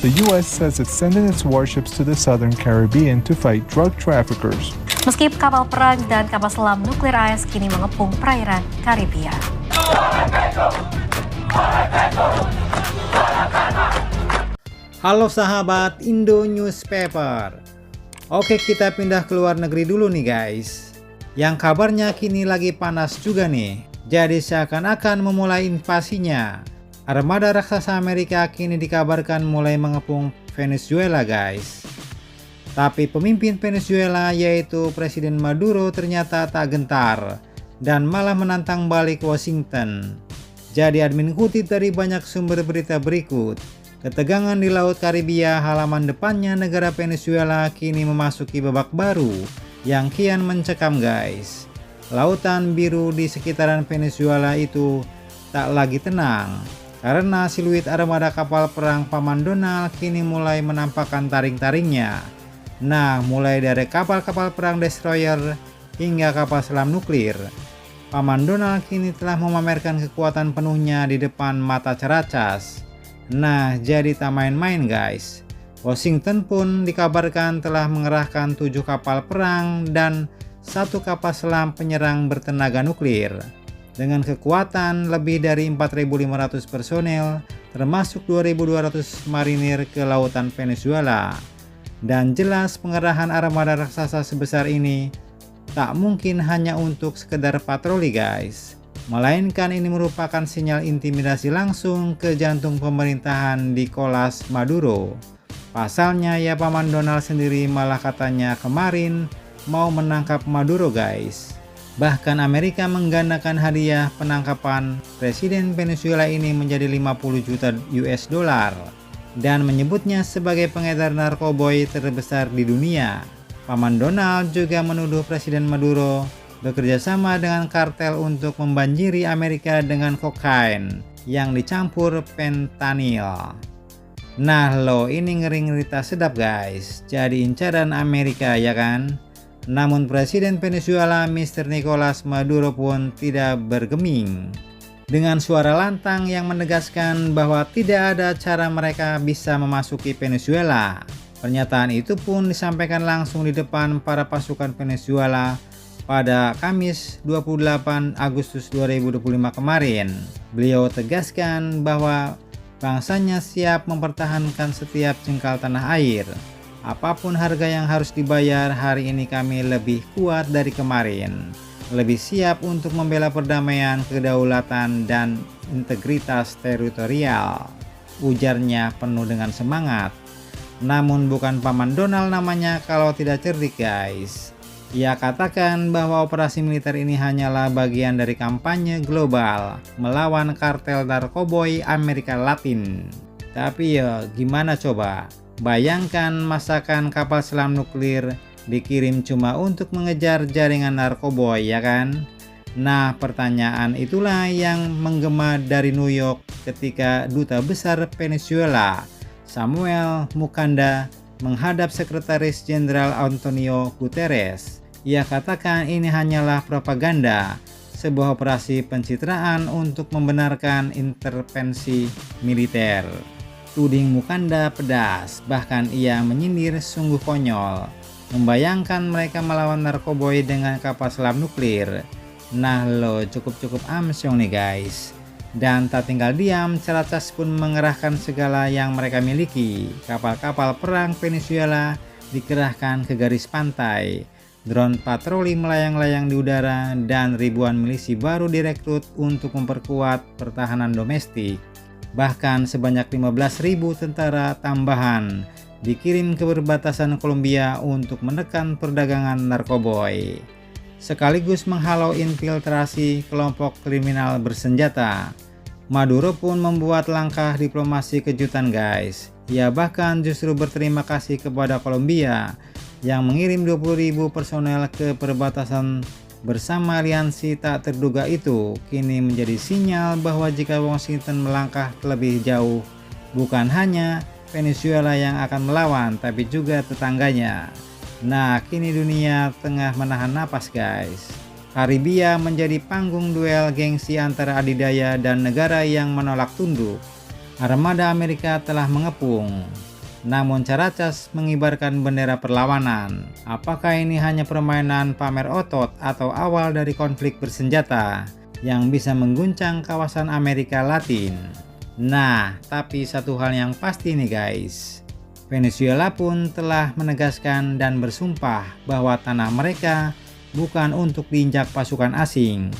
The U.S. says it's sending its warships to the southern Caribbean to fight drug traffickers. Meski kapal perang dan kapal selam nuklir AS kini mengepung perairan Karibia. Halo sahabat Indo Newspaper. Oke, kita pindah ke luar negeri dulu nih guys. Yang kabarnya kini lagi panas juga nih. Jadi seakan-akan memulai invasinya. Armada raksasa Amerika kini dikabarkan mulai mengepung Venezuela guys. Tapi pemimpin Venezuela yaitu Presiden Maduro ternyata tak gentar dan malah menantang balik Washington. Jadi admin kutip dari banyak sumber berita berikut. Ketegangan di Laut Karibia halaman depannya negara Venezuela kini memasuki babak baru yang kian mencekam guys. Lautan biru di sekitaran Venezuela itu tak lagi tenang. Karena siluet armada kapal perang Paman Donald kini mulai menampakkan taring-taringnya. Nah, mulai dari kapal-kapal perang destroyer hingga kapal selam nuklir. Paman Donald kini telah memamerkan kekuatan penuhnya di depan mata ceracas. Nah, jadi tak main-main guys. Washington pun dikabarkan telah mengerahkan 7 kapal perang dan 1 kapal selam penyerang bertenaga nuklir. Dengan kekuatan lebih dari 4.500 personel, termasuk 2.200 marinir ke lautan Venezuela. Dan jelas pengerahan armada raksasa sebesar ini tak mungkin hanya untuk sekedar patroli guys. Melainkan ini merupakan sinyal intimidasi langsung ke jantung pemerintahan Nicolas Maduro. Pasalnya ya Paman Donald sendiri malah katanya kemarin mau menangkap Maduro guys. Bahkan Amerika menggandakan hadiah penangkapan Presiden Venezuela ini menjadi 50 juta US dollar dan menyebutnya sebagai pengedar narkoboy terbesar di dunia. Paman Donald juga menuduh Presiden Maduro bekerja sama dengan kartel untuk membanjiri Amerika dengan kokain yang dicampur fentanyl. Nah lo ini ngeri-ngeri tak sedap guys, jadi incaran Amerika ya kan? Namun Presiden Venezuela Mr. Nicolas Maduro pun tidak bergeming. Dengan suara lantang yang menegaskan bahwa tidak ada cara mereka bisa memasuki Venezuela. Pernyataan itu pun disampaikan langsung di depan para pasukan Venezuela pada Kamis 28 Agustus 2025 kemarin. Beliau tegaskan bahwa bangsanya siap mempertahankan setiap jengkal tanah air. Apapun harga yang harus dibayar, hari ini kami lebih kuat dari kemarin. Lebih siap untuk membela perdamaian, kedaulatan, dan integritas teritorial. Ujarnya penuh dengan semangat. Namun bukan Paman Donald namanya kalau tidak cerdik guys. Ia katakan bahwa operasi militer ini hanyalah bagian dari kampanye global melawan kartel narkoboy Amerika Latin. Tapi ya gimana coba? Bayangkan masakan kapal selam nuklir dikirim cuma untuk mengejar jaringan narkoboy ya kan? Nah pertanyaan itulah yang menggema dari New York ketika Duta Besar Venezuela Samuel Mukanda menghadap Sekretaris Jenderal Antonio Guterres. Ia katakan ini hanyalah propaganda, sebuah operasi pencitraan untuk membenarkan intervensi militer. Tuding Mukanda pedas, bahkan ia menyindir sungguh konyol. Membayangkan mereka melawan narkoboy dengan kapal selam nuklir. Nah lo cukup amsyong nih guys. Dan tak tinggal diam, ceracas pun mengerahkan segala yang mereka miliki. Kapal-kapal perang Venezuela dikerahkan ke garis pantai. Drone patroli melayang-layang di udara dan ribuan milisi baru direkrut untuk memperkuat pertahanan domestik. Bahkan sebanyak 15.000 tentara tambahan dikirim ke perbatasan Kolombia untuk menekan perdagangan narkoboy, sekaligus menghalau infiltrasi kelompok kriminal bersenjata. Maduro pun membuat langkah diplomasi kejutan guys. Ia bahkan justru berterima kasih kepada Kolombia yang mengirim 20.000 personel ke perbatasan bersama aliansi tak terduga itu. Kini menjadi sinyal bahwa jika Washington melangkah lebih jauh, bukan hanya Venezuela yang akan melawan, tapi juga tetangganya. Nah, kini dunia tengah menahan napas guys. Karibia menjadi panggung duel gengsi antara adidaya dan negara yang menolak tunduk. Armada Amerika telah mengepung. namun Caracas mengibarkan bendera perlawanan. Apakah ini hanya permainan pamer otot atau awal dari konflik bersenjata yang bisa mengguncang kawasan Amerika Latin? Nah, tapi satu hal yang pasti nih guys, Venezuela pun telah menegaskan dan bersumpah bahwa tanah mereka bukan untuk diinjak pasukan asing.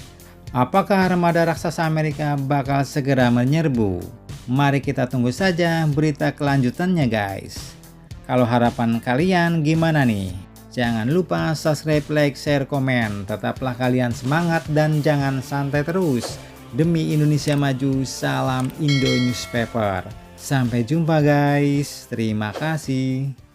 Apakah armada raksasa Amerika bakal segera menyerbu? Mari kita tunggu saja berita kelanjutannya guys. Kalau harapan kalian gimana nih? Jangan lupa subscribe, like, share, komen. Tetaplah kalian semangat dan jangan santai terus. Demi Indonesia maju, salam Indo Newspaper. Sampai jumpa guys, terima kasih.